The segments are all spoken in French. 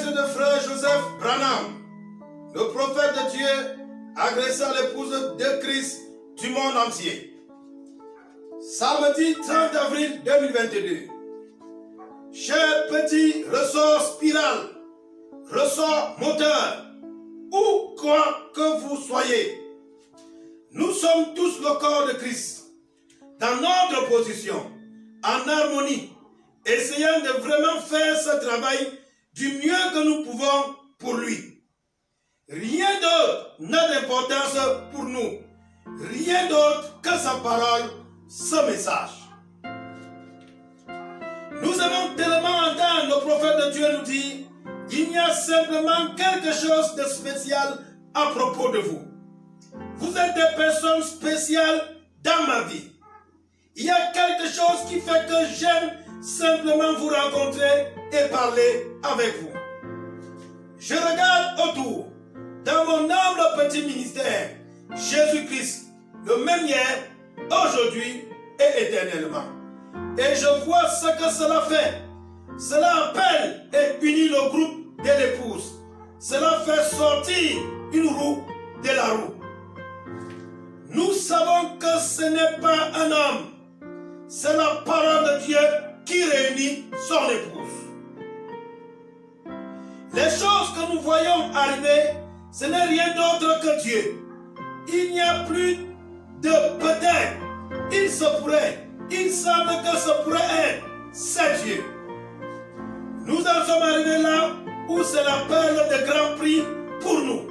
lettre de frère Joseph Branham, le prophète de Dieu, adressé à l'épouse de Christ du monde entier. Samedi 30 avril 2022. Chers petits ressorts spiral, ressorts moteurs, où quoi que vous soyez, nous sommes tous le corps de Christ, dans notre position, en harmonie, essayant de vraiment faire ce travail du mieux que nous pouvons pour lui. Rien d'autre n'a d'importance pour nous. Rien d'autre que sa parole, ce message. Nous avons tellement entendu le prophète de Dieu nous dire, il y a simplement quelque chose de spécial à propos de vous. Vous êtes des personnes spéciales dans ma vie. Il y a quelque chose qui fait que j'aime simplement vous rencontrer et parler avec vous. Je regarde autour, dans mon humble petit ministère, Jésus-Christ, le même hier, aujourd'hui et éternellement. Et je vois ce que cela fait. Cela appelle et unit le groupe de l'épouse. Cela fait sortir une roue de la roue. Nous savons que ce n'est pas un homme. C'est la parole de Dieu qui réunit son épouse. Les choses que nous voyons arriver, ce n'est rien d'autre que Dieu. Il n'y a plus de peut-être. Il se pourrait. Il semble que ce pourrait être. C'est Dieu. Nous en sommes arrivés là où c'est la perle de grand prix pour nous.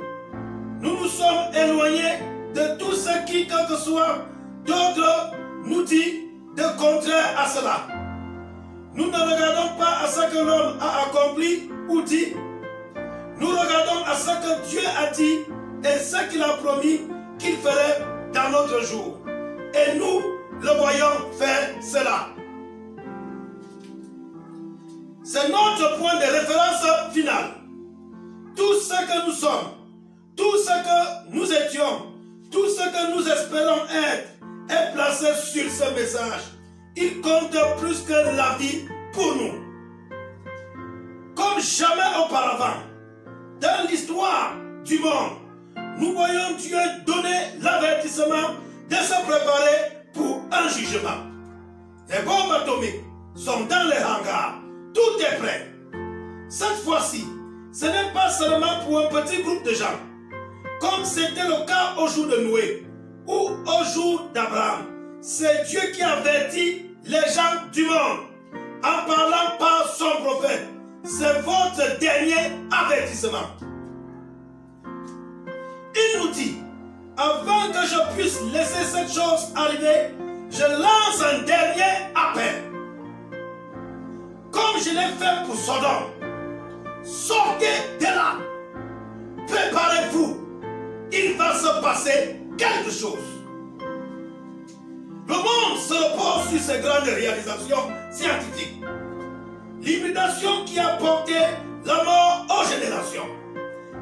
Nous nous sommes éloignés de tout ce qui, quel que soit d'autres, nous dit de contraire à cela. Nous ne regardons pas à ce que l'homme a accompli ou dit. Nous regardons à ce que Dieu a dit et ce qu'il a promis qu'il ferait dans notre jour. Et nous le voyons faire cela. C'est notre point de référence final. Tout ce que nous sommes, tout ce que nous étions, tout ce que nous espérons être est placé sur ce message. Il compte plus que la vie pour nous. Comme jamais auparavant, dans l'histoire du monde, nous voyons Dieu donner l'avertissement de se préparer pour un jugement. Les bombes atomiques sont dans les hangars. Tout est prêt. Cette fois-ci, ce n'est pas seulement pour un petit groupe de gens, comme c'était le cas au jour de Noé ou au jour d'Abraham. C'est Dieu qui avertit les gens du monde en parlant par son prophète. C'est votre dernier avertissement. Il nous dit, avant que je puisse laisser cette chose arriver, je lance un dernier appel. Comme je l'ai fait pour Sodome, sortez de là. Préparez-vous. Il va se passer quelque chose. Le monde se repose sur ces grandes réalisations scientifiques. L'hybridation qui a porté la mort aux générations.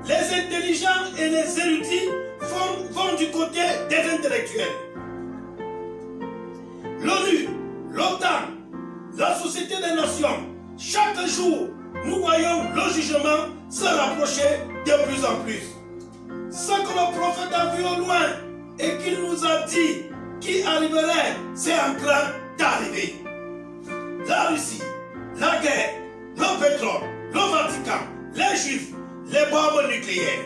Les intelligents et les érudits vont du côté des intellectuels. L'ONU, l'OTAN, la Société des Nations, chaque jour, nous voyons le jugement se rapprocher de plus en plus. Ce que le prophète a vu au loin et qu'il nous a dit qui arriverait, c'est en train d'arriver. La Russie, la guerre, le pétrole, le Vatican, les Juifs, les bombes nucléaires.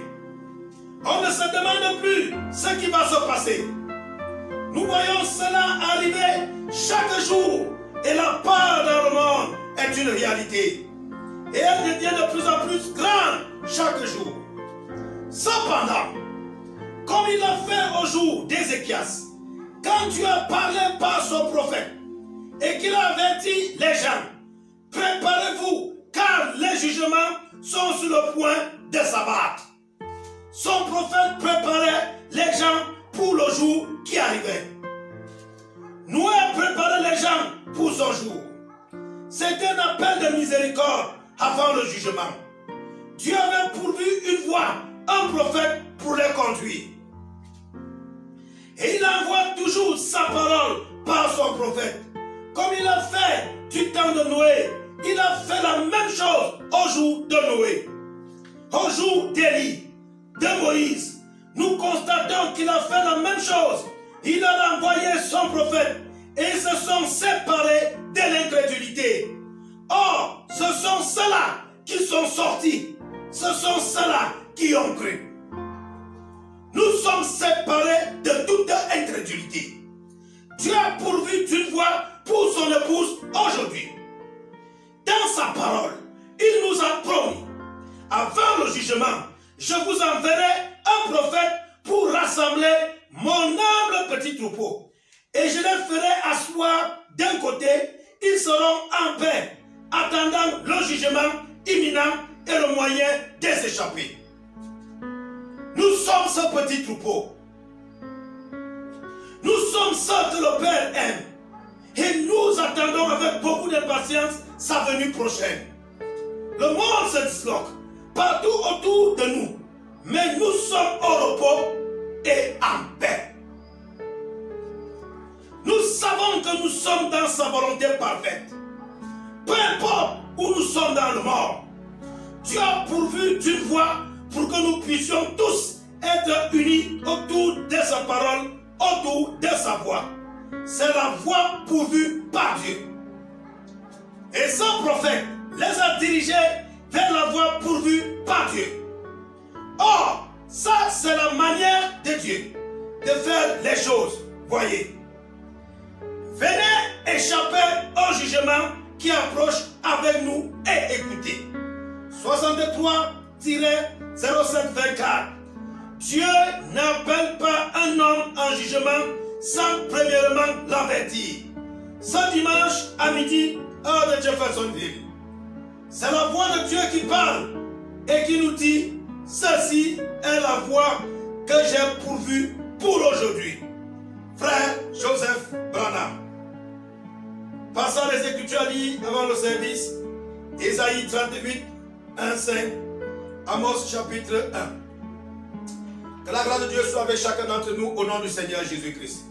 On ne se demande plus ce qui va se passer. Nous voyons cela arriver chaque jour et la part dans le monde est une réalité. Et elle devient de plus en plus grande chaque jour. Cependant, comme il l'a fait au jour d'Ézéchias, quand Dieu a parlé par son prophète et qu'il a averti les gens, préparez-vous car les jugements sont sur le point de s'abattre. Son prophète préparait les gens pour le jour qui arrivait. Noé préparait les gens pour son jour. C'était un appel de miséricorde avant le jugement. Dieu avait pourvu une voie, un prophète pour les conduire. Et il envoie toujours sa parole par son prophète. Comme il a fait du temps de Noé, il a fait la même chose au jour de Noé. au jour d'Élie, de Moïse, nous constatons qu'il a fait la même chose. Il a envoyé son prophète et ils se sont séparés de l'incrédulité. Or, ce sont ceux-là qui sont sortis. Ce sont ceux-là qui ont cru. Nous sommes séparés de toute incrédulité. Dieu a pourvu d'une voix pour son épouse aujourd'hui. Dans sa parole, il nous a promis, avant le jugement, je vous enverrai un prophète pour rassembler mon humble petit troupeau. Et je les ferai asseoir d'un côté, ils seront en paix, attendant le jugement imminent et le moyen de s'échapper. Nous sommes ce petit troupeau. Nous sommes ceux que le Père aime. Et nous attendons avec beaucoup d'impatience sa venue prochaine. Le monde se disloque partout autour de nous. Mais nous sommes au repos et en paix. Nous savons que nous sommes dans sa volonté parfaite. Peu importe où nous sommes dans le monde, Dieu a pourvu d'une voie pour que nous puissions tous être unis autour de sa parole, autour de sa voix. C'est la voie pourvue par Dieu. Et ce prophète les a dirigés vers la voie pourvue par Dieu. Or, ça c'est la manière de Dieu de faire les choses. Voyez. Venez échapper au jugement qui approche avec nous et écoutez. 63-0724. Dieu n'appelle pas un homme en jugement sans premièrement l'avertir. Ce dimanche à midi, heure de Jeffersonville. C'est la voix de Dieu qui parle et qui nous dit: ceci est la voie que j'ai pourvue pour aujourd'hui. Frère Joseph Branham. Passons les Écritures à lire avant le service. Ésaïe 38, 1, 5. Amos chapitre 1. Que la grâce de Dieu soit avec chacun d'entre nous au nom du Seigneur Jésus-Christ.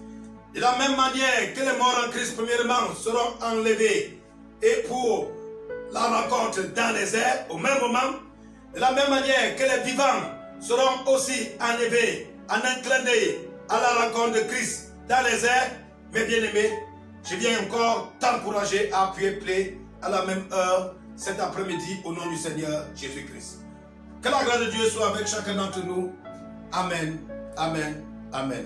De la même manière que les morts en Christ premièrement seront enlevés et pour la rencontre dans les airs au même moment, de la même manière que les vivants seront aussi enlevés en un clin d'œil à la rencontre de Christ dans les airs, mes bien-aimés, je viens encore t'encourager à appuyer play à la même heure cet après-midi au nom du Seigneur Jésus-Christ. Que la grâce de Dieu soit avec chacun d'entre nous. Amen, amen, amen.